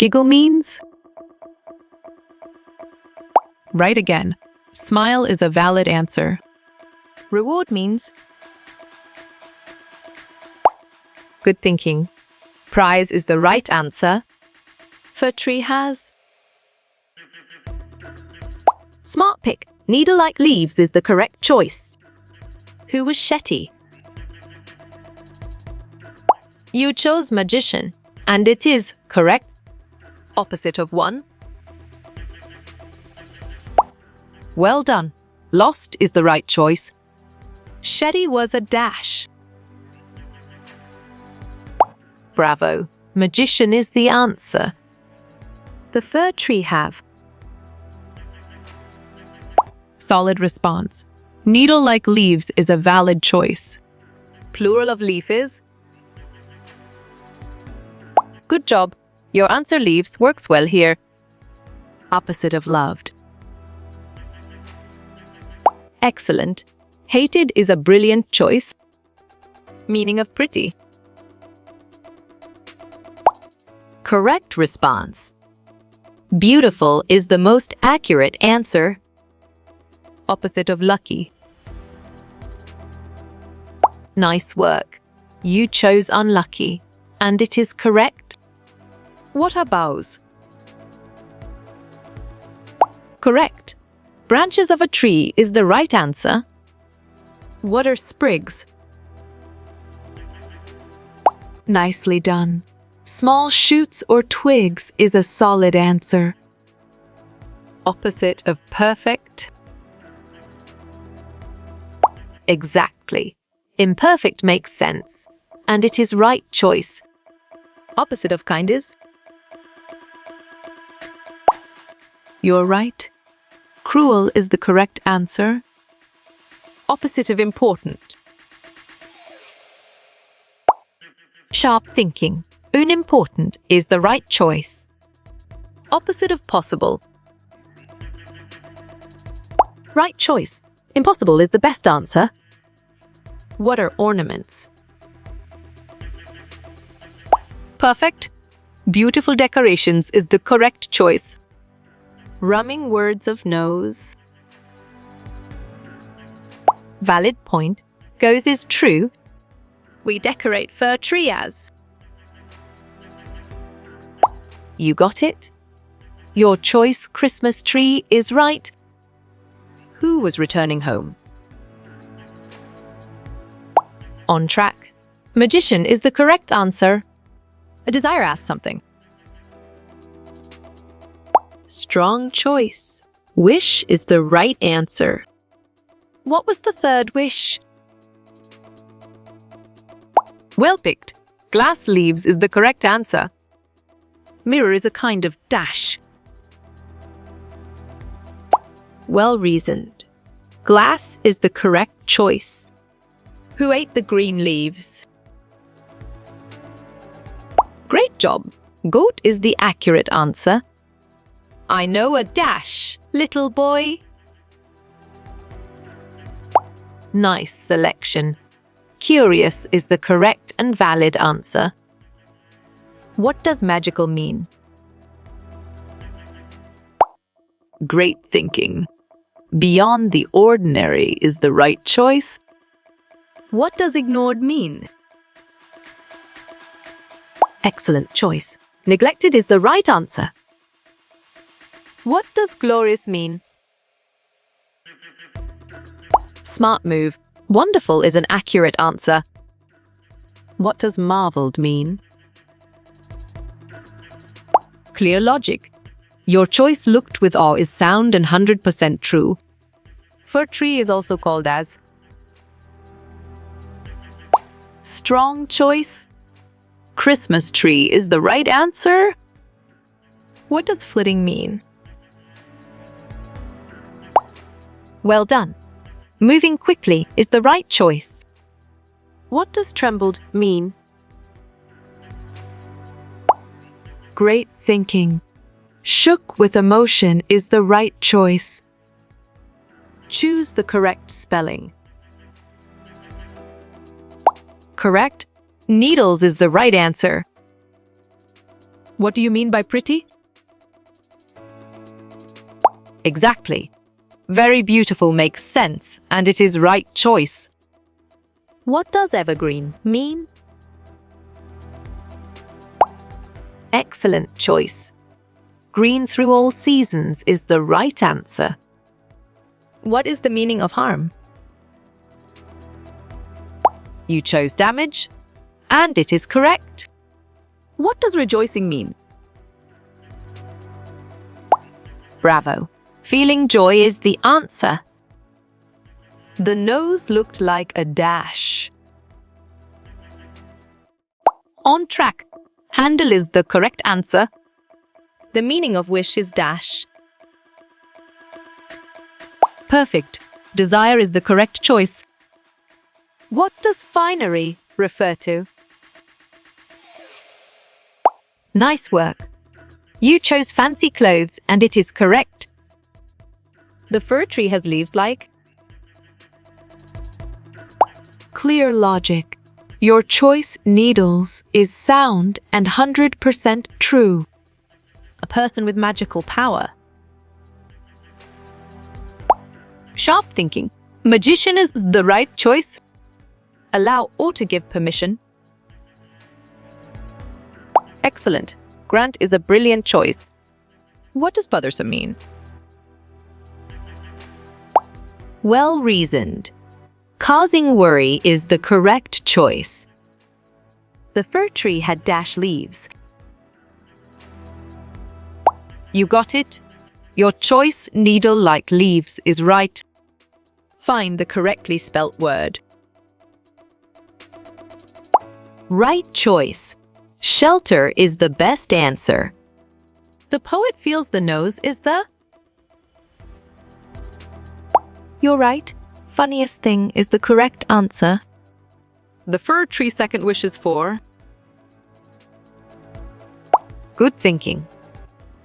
giggle means? Right again. Smile is a valid answer. Reward means? Good thinking. Prize is the right answer. Fir tree has? Smart pick. Needle-like leaves is the correct choice. Who was Shetty? You chose magician, and it is correct. Opposite of one. Well done. Lost is the right choice. Shetty was a dash. Bravo. Magician is the answer. The fir tree have? Solid response. Needle-like leaves is a valid choice. Plural of leaf is? Good job. Your answer leaves works well here. Opposite of loved. Excellent. Hated is a brilliant choice. Meaning of pretty. Correct response. Beautiful is the most accurate answer. Opposite of lucky. Nice work. You chose unlucky, and it is correct. What are boughs? Correct. Branches of a tree is the right answer. What are sprigs? Nicely done. Small shoots or twigs is a solid answer. Opposite of perfect? Exactly. Imperfect makes sense, and it is right choice. Opposite of kind is? You're right. Cruel is the correct answer. Opposite of important? Sharp thinking. Unimportant is the right choice. Opposite of possible? Right choice. Impossible is the best answer. What are ornaments? Perfect. Beautiful decorations is the correct choice. Rumming words of nose. Valid point. Goes is true. We decorate fir tree as. You got it? Your choice Christmas tree is right. Who was returning home? On track. Magician is the correct answer. A desire asks something. Strong choice. Wish is the right answer. What was the third wish? Well picked. Glass leaves is the correct answer. Mirror is a kind of dash. Well reasoned. Glass is the correct choice. Who ate the green leaves? Great job. Goat is the accurate answer. I know a dash, little boy. Nice selection. Curious is the correct and valid answer. What does magical mean? Great thinking. Beyond the ordinary is the right choice. What does ignored mean? Excellent choice. Neglected is the right answer. What does glorious mean? Smart move. Wonderful is an accurate answer. What does marveled mean? Clear logic. Your choice looked with awe is sound and 100% true. Fir tree is also called as. Strong choice. Christmas tree is the right answer. What does flitting mean? Well done. Moving quickly is the right choice. What does trembled mean? Great thinking. Shook with emotion is the right choice. Choose the correct spelling. Correct. Needles is the right answer. What do you mean by pretty? Exactly. Very beautiful makes sense, and it is right choice. What does evergreen mean? Excellent choice. Green through all seasons is the right answer. What is the meaning of harm? You chose damage, and it is correct. What does rejoicing mean? Bravo. Feeling joy is the answer. The nose looked like a dash. On track. Handle is the correct answer. The meaning of wish is dash. Perfect. Desire is the correct choice. What does finery refer to? Nice work. You chose fancy clothes, and it is correct. The fir tree has leaves like? Clear logic. Your choice, needles, is sound and 100% true. A person with magical power. Sharp thinking. Magician is the right choice. Allow or to give permission. Excellent. Grant is a brilliant choice. What does bothersome mean? Well reasoned. Causing worry is the correct choice. The fir tree had dash leaves. You got it? Your choice, needle-like leaves, is right. Find the correctly spelt word. Right choice. Shelter is the best answer. The poet feels the nose is the... You're right. Funniest thing is the correct answer. The fir tree second wish is for... Good thinking.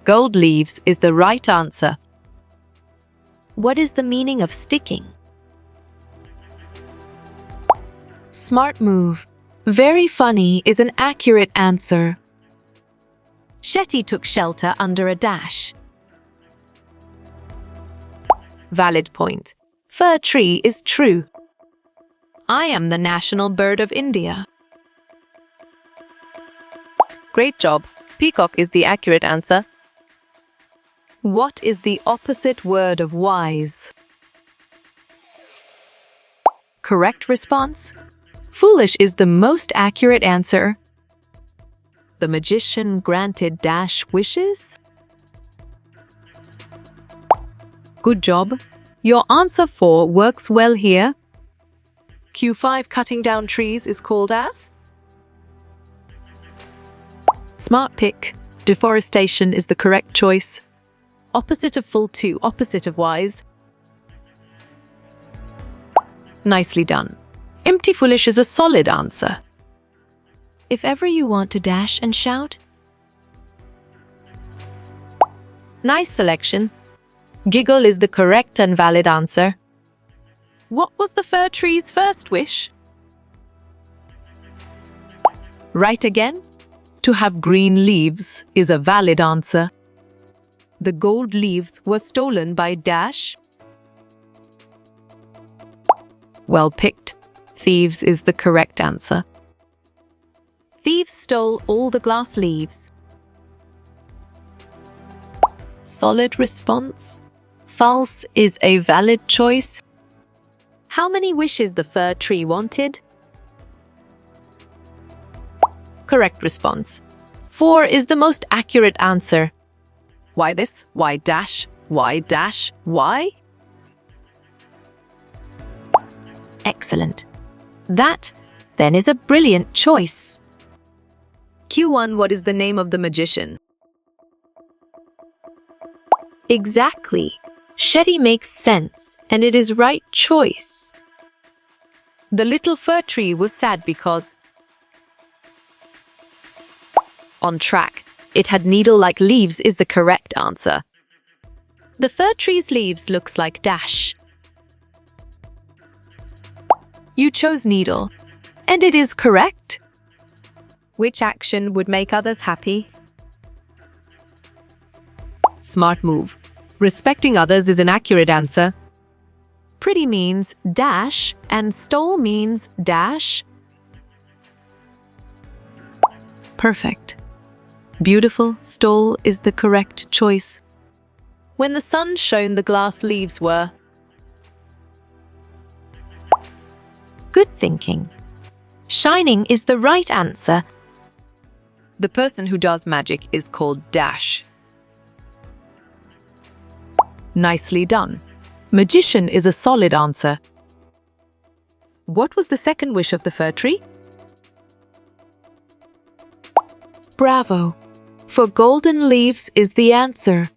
Gold leaves is the right answer. What is the meaning of sticking? Smart move. Very funny is an accurate answer. Shetty took shelter under a dash. Valid point. Fir tree is true. I am the national bird of India. Great job. Peacock is the accurate answer. What is the opposite word of wise? Correct response? Foolish is the most accurate answer. The magician granted dash wishes? Good job. Your answer 4 works well here. Q5 cutting down trees is called as? Smart pick. Deforestation is the correct choice. Opposite of full 2, opposite of wise. Nicely done. Empty foolish is a solid answer. If ever you want to dash and shout. Nice selection. Giggle is the correct and valid answer. What was the fir tree's first wish? Right again. To have green leaves is a valid answer. The gold leaves were stolen by dash. Well picked. Thieves is the correct answer. Thieves stole all the glass leaves. Solid response. False is a valid choice. How many wishes the fir tree wanted? Correct response. 4 is the most accurate answer. Why this? Why dash? Why dash? Why? Excellent. That, then, is a brilliant choice. Q1, what is the name of the magician? Exactly. Shetty makes sense, and it is right choice. The little fir tree was sad because... On track. It had needle-like leaves is the correct answer. The fir tree's leaves looks like dash. You chose needle, and it is correct. Which action would make others happy? smart move. Respecting others is an accurate answer. Pretty means dash and stole means dash. Perfect. Beautiful, stole is the correct choice. When the sun shone, the glass leaves were. Good thinking. Shining is the right answer. The person who does magic is called Dash. Nicely done. Magician is a solid answer. What was the second wish of the fir tree? Bravo. For golden leaves is the answer.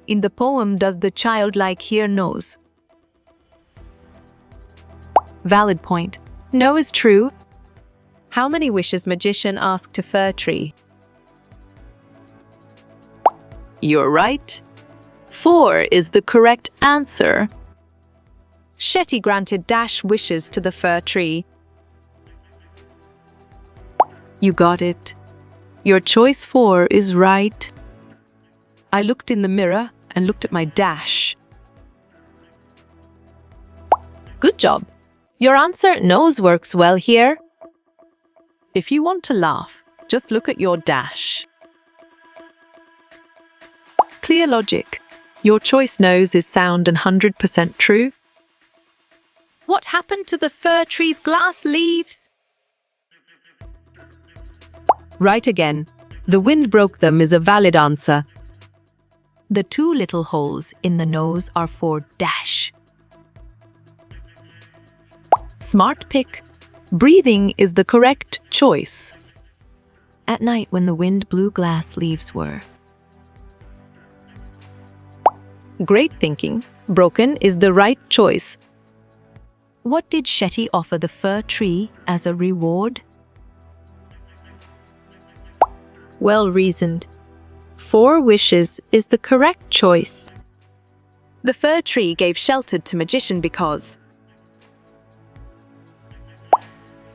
In the poem, does the childlike hear knows? Valid point. No is true. How many wishes magician asked to fir tree? You're right. 4 is the correct answer. Shetty granted Dash wishes to the fir tree. You got it. Your choice 4 is right. I looked in the mirror and looked at my Dash. Good job. Your answer nose works well here. If you want to laugh, just look at your Dash. Clear logic. Your choice nose is sound and 100% true. What happened to the fir tree's glass leaves? Right again. The wind broke them is a valid answer. The 2 little holes in the nose are for Dash. Smart pick. Breathing is the correct choice. At night when the wind blew, glass leaves were. Great thinking. Broken is the right choice. What did Shetty offer the fir tree as a reward? Well reasoned. 4 wishes is the correct choice. The fir tree gave shelter to magician because.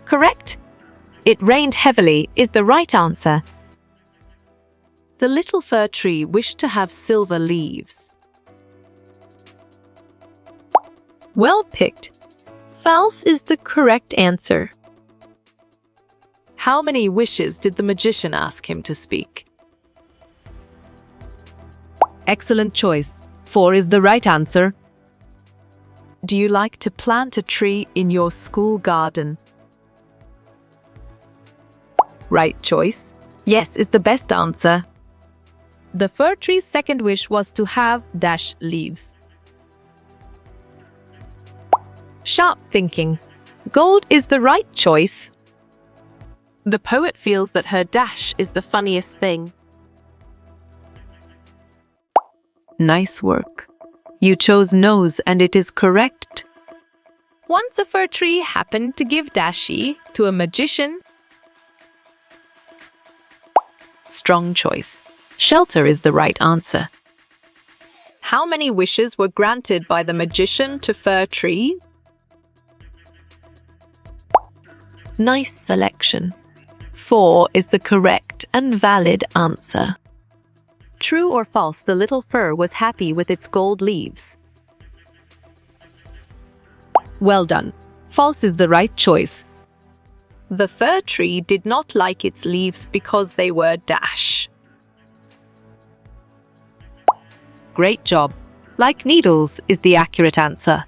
Correct. It rained heavily is the right answer. The little fir tree wished to have silver leaves. Well picked. False is the correct answer. How many wishes did the magician ask him to speak? Excellent choice. 4 is the right answer. Do you like to plant a tree in your school garden? Right choice. Yes is the best answer. The fir tree's second wish was to have dash leaves. Sharp thinking. Gold is the right choice. The poet feels that her Dash is the funniest thing. Nice work. You chose nose and it is correct. Once a fir tree happened to give Dashi to a magician. Strong choice. Shelter is the right answer. How many wishes were granted by the magician to fir tree? Nice selection. 4 is the correct and valid answer. True or false, the little fir was happy with its gold leaves. Well done. False is the right choice. The fir tree did not like its leaves because they were dash. Great job. Like needles is the accurate answer.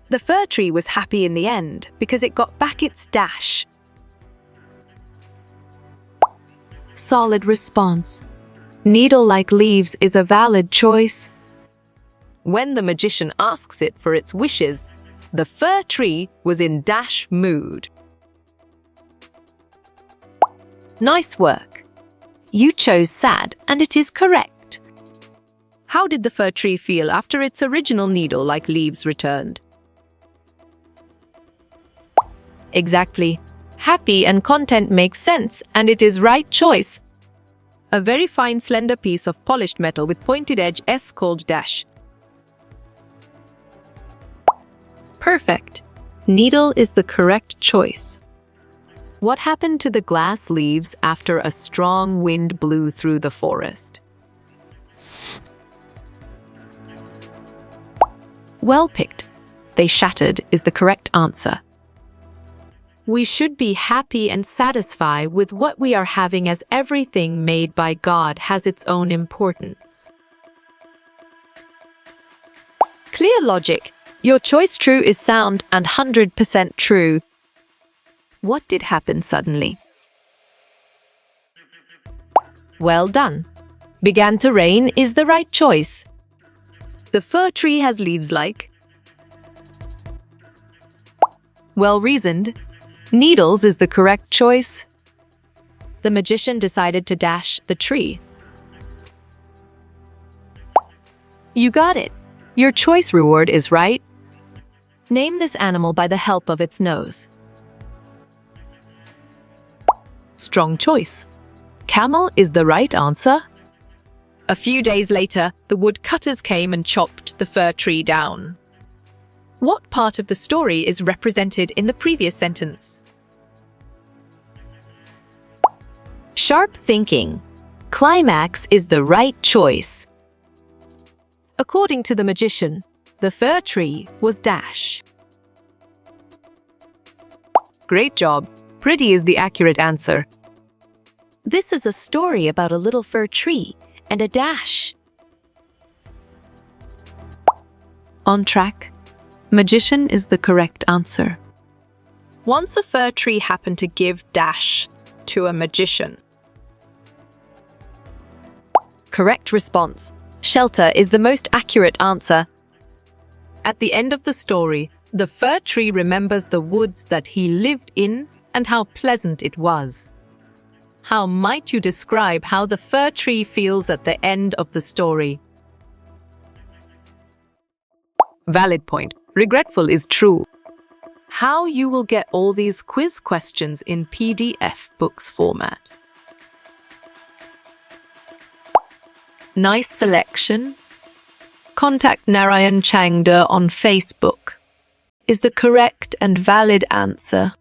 The fir tree was happy in the end because it got back its dash. Solid response. Needle-like leaves is a valid choice. When the magician asks it for its wishes, the fir tree was in dash mood. Nice work. You chose sad and it is correct. How did the fir tree feel after its original needle-like leaves returned? Exactly. Happy and content makes sense and it is right choice. A very fine slender piece of polished metal with pointed edge S called dash. Perfect. Needle is the correct choice. What happened to the glass leaves after a strong wind blew through the forest? Well picked. They shattered is the correct answer. We should be happy and satisfied with what we are having, as everything made by God has its own importance. Clear logic. Your choice true is sound and 100% true. What did happen suddenly? Well done. Began to rain is the right choice. The fir tree has leaves like. Well reasoned. Needles is the correct choice. The magician decided to dash the tree. You got it. Your choice reward is right. Name this animal by the help of its nose. Strong choice. Camel is the right answer. A few days later, the woodcutters came and chopped the fir tree down. What part of the story is represented in the previous sentence? Sharp thinking. Climax is the right choice. According to the magician, the fir tree was dash. Great job. Pretty is the accurate answer. This is a story about a little fir tree and a dash. On track. Magician is the correct answer. Once a fir tree happened to give dash to a magician. Correct response. Shelter is the most accurate answer. At the end of the story, the fir tree remembers the woods that he lived in and how pleasant it was. How might you describe how the fir tree feels at the end of the story? Valid point. Regretful is true. How you will get all these quiz questions in PDF books format. Nice selection. Contact Narayan Changda on Facebook is the correct and valid answer.